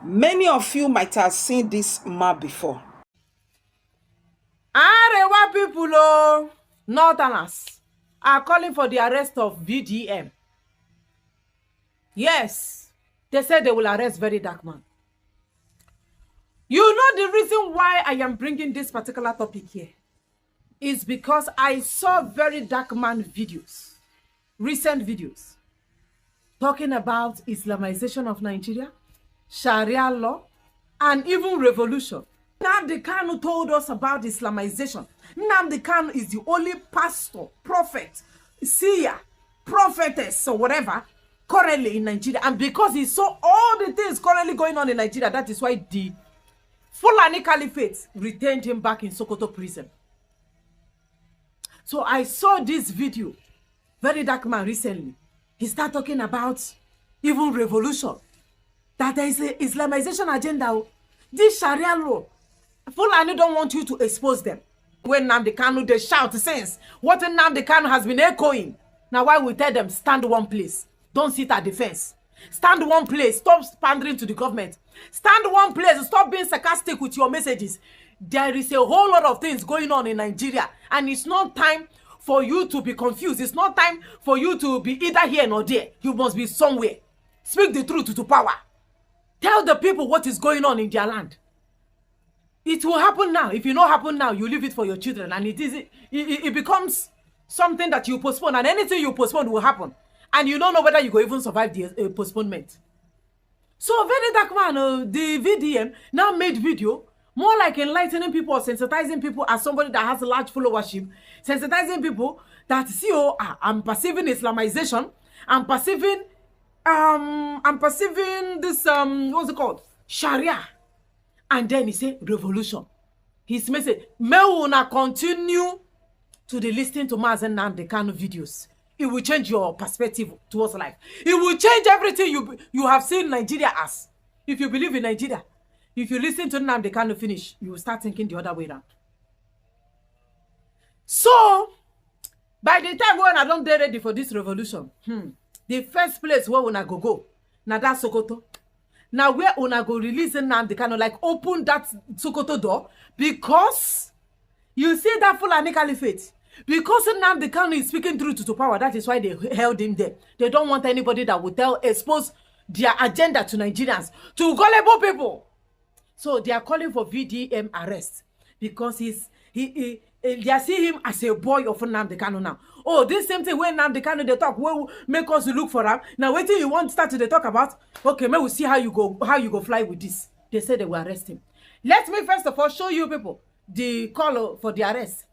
Many of you might have seen this map before. AREWA people, Northerners, are calling for the arrest of VDM. Yes, they said they will arrest Very Dark Man. You know the reason why I am bringing this particular topic here is because I saw Very Dark Man videos, recent videos, talking about Islamization of Nigeria, Sharia law, and even revolution. Nnamdi Kanu told us about Islamization. Nnamdi Kanu is the only pastor, prophet, seer, prophetess, or whatever currently in Nigeria. And because he saw all the things currently going on in Nigeria, that is why the Fulani Caliphate retained him back in Sokoto prison. So I saw this video, Very Dark Man, recently. He started talking about even revolution. That there is an Islamization agenda. This Sharia law, Fulani don't want you to expose them. When Nnamdi Kanu, they shout since. What Nnamdi Kanu has been echoing. Now why we tell them, stand one place. Don't sit at the fence. Stand one place. Stop pandering to the government. Stand one place. Stop being sarcastic with your messages. There is a whole lot of things going on in Nigeria. And it's not time for you to be confused. It's not time for you to be either here nor there. You must be somewhere. Speak the truth to power. Tell the people what is going on in their land. It will happen now. If it not happen now, you leave it for your children. And it becomes something that you postpone. And anything you postpone will happen. And you don't know whether you will even survive the postponement. So Very Dark Man, the VDM, now made video more like enlightening people or sensitizing people as somebody that has a large followership. Sensitizing people that see, oh, I'm perceiving Islamization. I'm perceiving this, what's it called? Sharia. And then he said, revolution. His message, may una continue to the listening to Mazen Nnamdi Kanu videos. It will change your perspective towards life. It will change everything you have seen Nigeria as. If you believe in Nigeria, if you listen to Nnamdi Kanu finish, you will start thinking the other way around. So, by the time when I don't get ready for this revolution, the first place where una go, now that's Sokoto. Now where una go release Nnamdi Kanu, like open that Sokoto door, because you see that Fulani Caliphate. Because Nnamdi Kanu is speaking truth to power, that is why they held him there. They don't want anybody that will expose their agenda to Nigerians, to gullible people. So they are calling for VDM arrest because they are seeing him as a boy of Nnamdi Kanu now. Oh, this same thing when Nnamdi Kanu they talk, will make us look for him. Now wait till you want to start to talk about. Okay, may we see how you go fly with this. They said they will arrest him. Let me first of all show you people the call for the arrest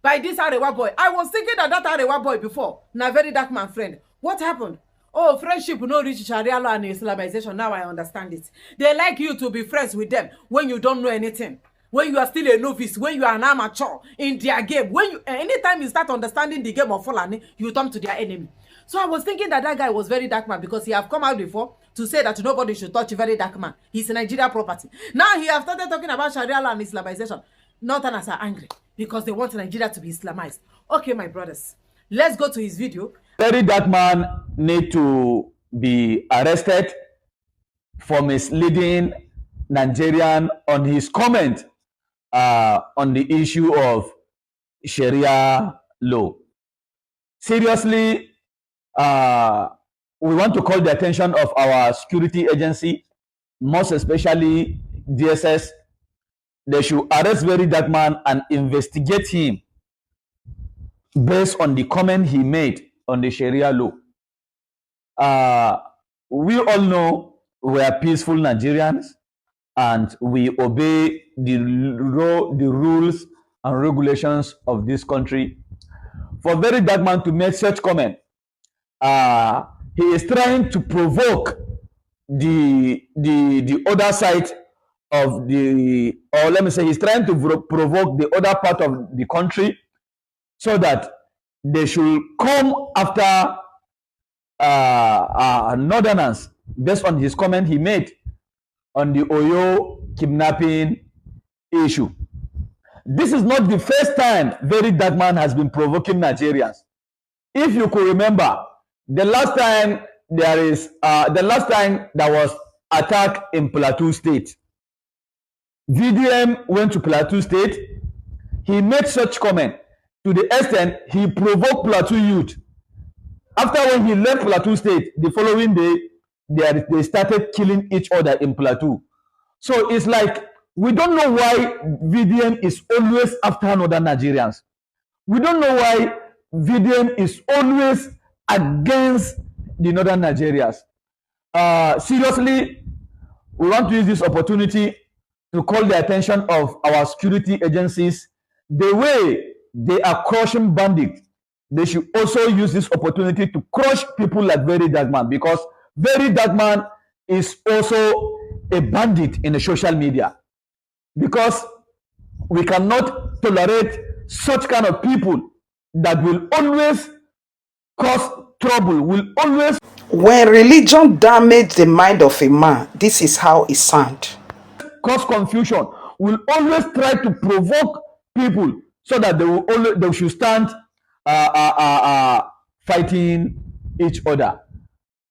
by this AREWA boy. I was thinking that AREWA boy before, now Very Dark Man friend. What happened? Oh, friendship no reach Sharia law and Islamization. Now I understand it. They like you to be friends with them when you don't know anything. When you are still a novice, when you are an amateur in their game. Anytime you start understanding the game of Fulani, you turn to their enemy. So I was thinking that guy was Very Dark Man because he have come out before to say that nobody should touch Very Dark Man. He's a Nigeria property. Now he have started talking about Sharia law and Islamization. Northerners are angry because they want Nigeria to be Islamized. Okay, my brothers, let's go to his video. Very Dark Man need to be arrested for misleading Nigerian on his comment on the issue of Sharia law. Seriously, we want to call the attention of our security agency, most especially DSS. They should arrest Very Dark Man and investigate him based on the comment he made on the Sharia law. We all know we are peaceful Nigerians and we obey the rules and regulations of this country. For Very Dark Man to make such comment, he is trying to provoke the other side of the, or let me say, he's trying to provoke the other part of the country so that they should come after Northerners based on his comment he made on the Oyo kidnapping issue. This is not the first time Very Dark Man has been provoking Nigerians. If you could remember, the last time there was attack in Plateau State. VDM went to Plateau State. He made such comment to the extent he provoked Plateau youth. After when he left Plateau State, the following day, they started killing each other in Plateau. So it's like, we don't know why VDM is always after Northern Nigerians. We don't know why VDM is always against the Northern Nigerians. Seriously, we want to use this opportunity to call the attention of our security agencies. The way they are crushing bandits, they should also use this opportunity to crush people like Very Dark Man, because Very Dark Man is also a bandit in the social media. Because we cannot tolerate such kind of people that will always cause trouble, will always... When religion damage the mind of a man, this is how it sounds. Cause confusion, will always try to provoke people so that they should stand fighting each other.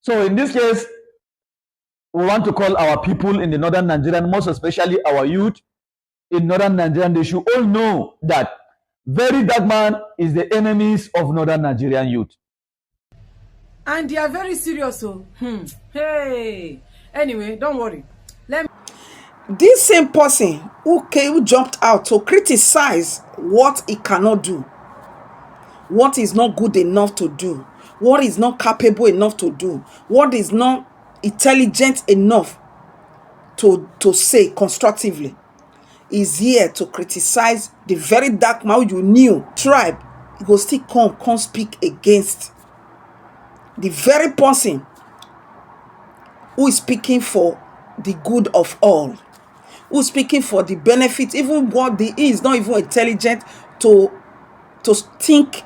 So in this case, we want to call our people in the northern Nigerian, most especially our youth in northern Nigerian, they should all know that Very Dark Man is the enemies of northern Nigerian youth. And they are very serious. So, hey. Anyway, don't worry. This same person who jumped out to criticize what he cannot do, what is not good enough to do, what is not capable enough to do, what is not intelligent enough to say constructively, is here to criticize the Very Dark Man you knew tribe. He go still come speak against the very person who is speaking for the good of all, who is speaking for the benefit, even what he is not even intelligent to think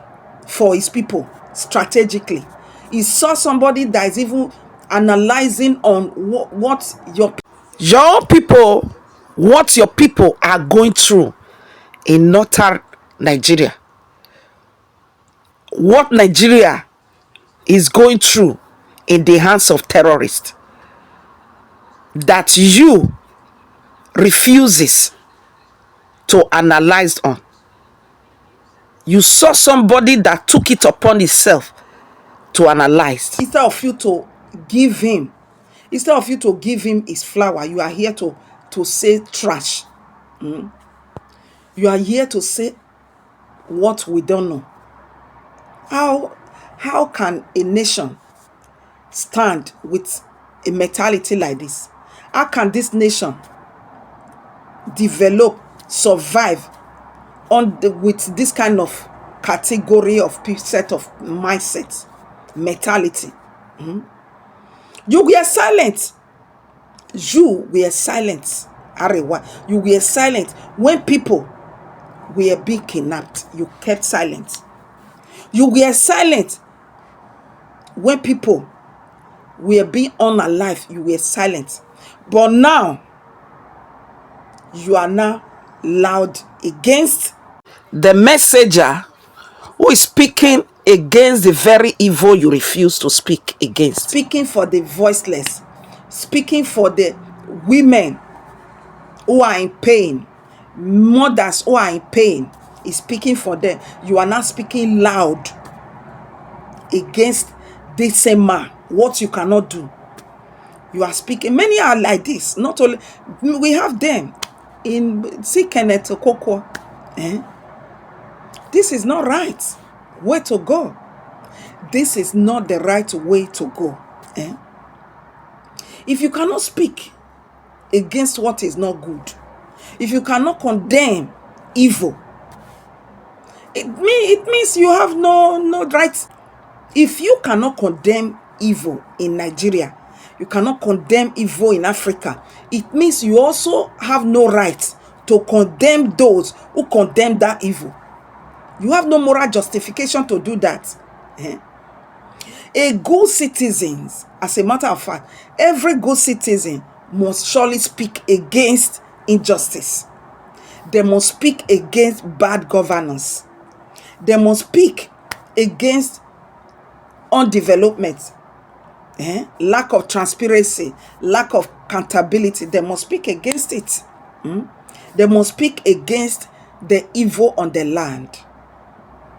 for his people strategically. He saw somebody that is even analyzing on what your people, what your people are going through in northern Nigeria, what Nigeria is going through in the hands of terrorists, that you refuses to analyze on. You saw somebody that took it upon himself to analyze. Instead of you to give him his flower, you are here to say trash. You are here to say what we don't know. How can a nation stand with a mentality like this? How can this nation develop, survive with this kind of category of set of mindset, mentality? You were silent. You were silent, AREWA. You were silent when people were being kidnapped. You kept silent. You were silent when people were being unalive. You were silent. But now, you are now loud against the messenger who is speaking against the very evil you refuse to speak against. Speaking for the voiceless. Speaking for the women who are in pain. Mothers who are in pain. Is speaking for them. You are not speaking loud against this same man. What you cannot do. You are speaking. Many are like this. Not only we have them in Kenneth Okoko. This is not right way to go. This is not the right way to go. If you cannot speak against what is not good, if you cannot condemn evil, it means you have no right. If you cannot condemn evil in Nigeria, you cannot condemn evil in Africa, it means you also have no right to condemn those who condemn that evil. You have no moral justification to do that. A good citizen, as a matter of fact, every good citizen must surely speak against injustice. They must speak against bad governance. They must speak against undevelopment. lack of transparency, lack of accountability. They must speak against it. They must speak against the evil on the land.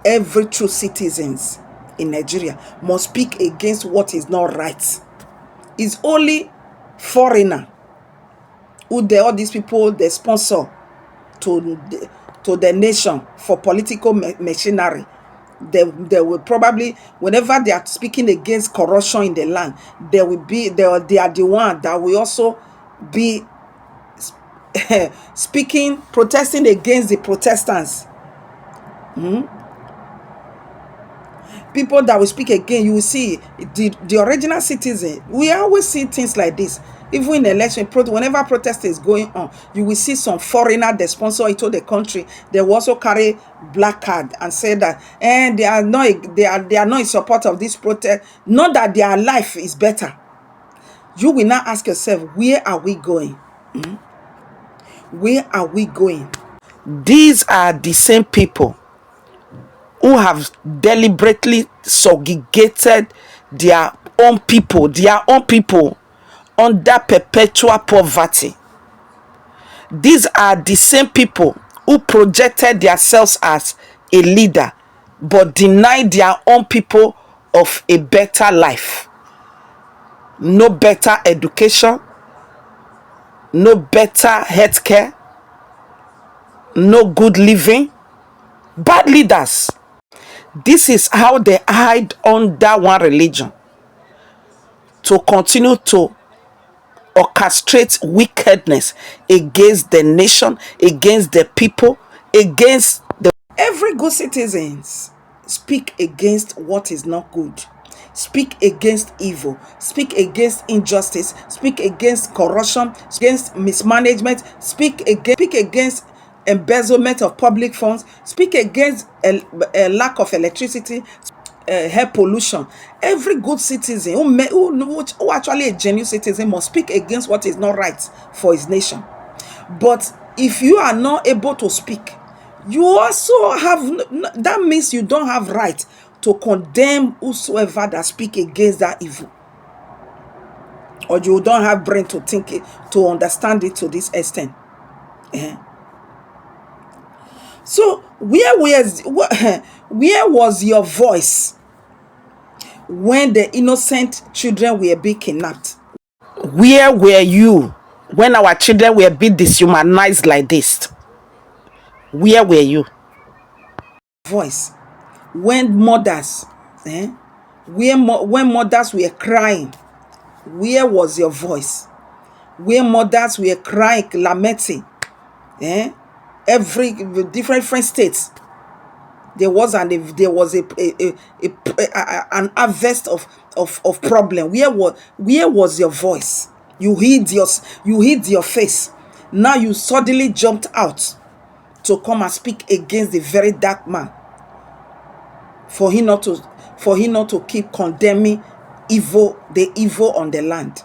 Every true citizens in Nigeria must speak against what is not right. It's only foreigner who all these people they sponsor to the nation for political machinery. They will probably, whenever they are speaking against corruption in the land, they are the one that will also be protesting against the Protestants. People that will speak again, you will see the original citizen. We always see things like this. Even in election, whenever protest is going on, you will see some foreigner that sponsor into the country. They will also carry black card and say that they are not in support of this protest. Not that their life is better. You will now ask yourself, where are we going? Where are we going? These are the same people who have deliberately subjugated their own people under perpetual poverty. These are the same people who projected themselves as a leader but denied their own people of a better life. No better education, no better healthcare, no good living, bad leaders. This is how they hide under one religion to continue to orchestrate wickedness against the nation, against the people, against the... Every good citizens speak against what is not good, speak against evil, speak against injustice, speak against corruption, against mismanagement, speak against embezzlement of public funds, speak against a lack of electricity, air pollution. Every good citizen who actually a genuine citizen must speak against what is not right for his nation. But if you are not able to speak, you also have, that means you don't have right to condemn whosoever that speak against that evil, or you don't have brain to think it, to understand it to this extent. So where was your voice when the innocent children were being kidnapped? Where were you when our children were being dishumanized like this? Where were you? Voice when mothers, when mothers were crying, where was your voice? Where mothers were crying, lamenting, every different states, there was an harvest of problem. Where was your voice? You hid your face. Now you suddenly jumped out to come and speak against the very dark man, for him not to keep condemning the evil on the land.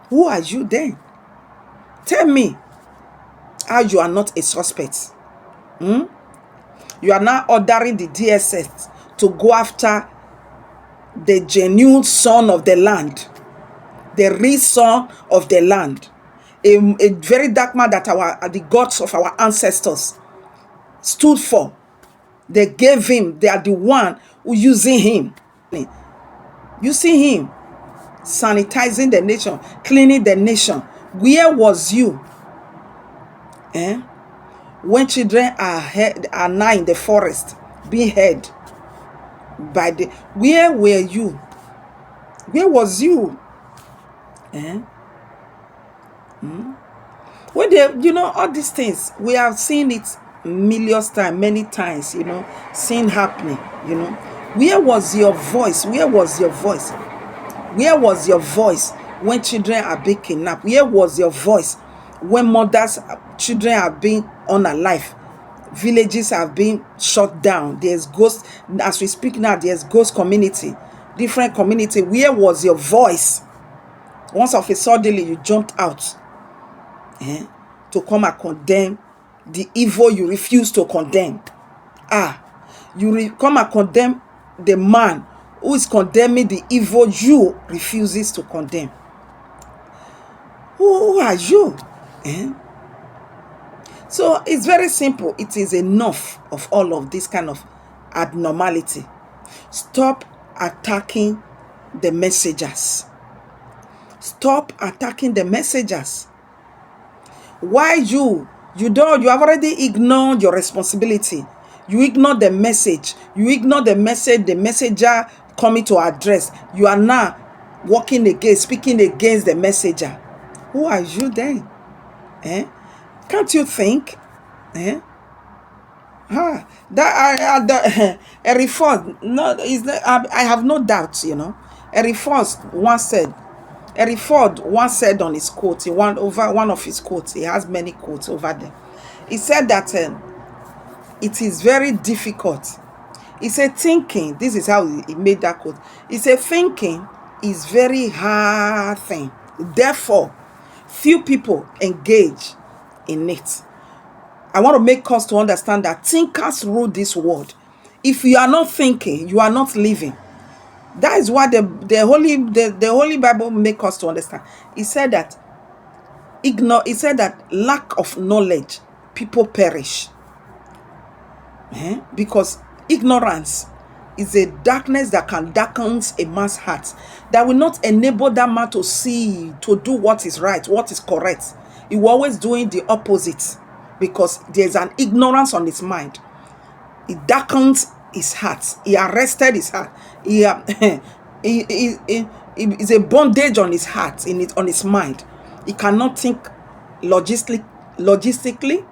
Who are you then? Tell me how you are not a suspect. You are now ordering the DSS to go after the genuine son of the land, the real son of the land, a very dark man that the gods of our ancestors stood for. They gave him, they are the one who using him. You see him sanitizing the nation, cleaning the nation. Where was you? When children are now in the forest being held by the... Where were you? Where was you? When they, all these things, we have seen it millions times, many times, seen happening, Where was your voice? Where was your voice? Where was your voice when children are being kidnapped? Where was your voice when mothers, children are being unalive? Villages have been shut down. There's ghost, as we speak now, there's ghost community, different community. Where was your voice? Once of a sudden you jumped out to come and condemn the evil you refuse to condemn. You come and condemn the man who is condemning the evil you refuses to condemn. Who are you? Eh? So it's very simple. It is enough of all of this kind of abnormality. Stop attacking the messengers. Stop attacking the messengers. Why you have already ignored your responsibility. You ignore the message. You ignore the message, the messenger coming to address. You are now speaking against the messenger. Who are you then? Eh? Can't you think? Eh? Eriford, no, I have no doubt, Eriford once said on his quote, over one of his quotes, he has many quotes over there. He said that it is very difficult. He said thinking, this is how he made that quote. He said thinking is very hard thing. Therefore, few people engage in it. I want to make us to understand that thinkers rule this world. If you are not thinking, you are not living. That is what the Holy Bible make us to understand. He said that lack of knowledge, people perish. Because ignorance is a darkness that can darken a man's heart, that will not enable that man to see, to do what is right, what is correct. He will always doing the opposite, because there's an ignorance on his mind. It darkens his heart. He arrested his heart. He is a bondage on his heart, on his mind. He cannot think logistically.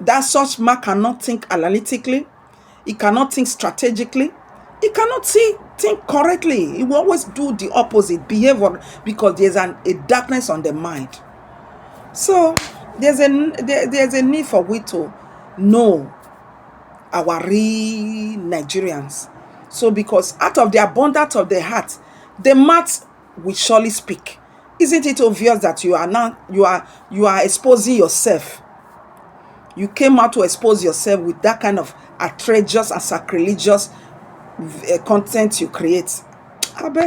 That such man cannot think analytically. He cannot think strategically. He cannot think correctly. He will always do the opposite behavior, because there's a darkness on the mind. So there's a need for we to know our real Nigerians. So because out of the abundance of the heart, the mouth will surely speak. Isn't it obvious that you are exposing yourself? You came out to expose yourself with that kind of outrageous and sacrilegious content you create. I bet.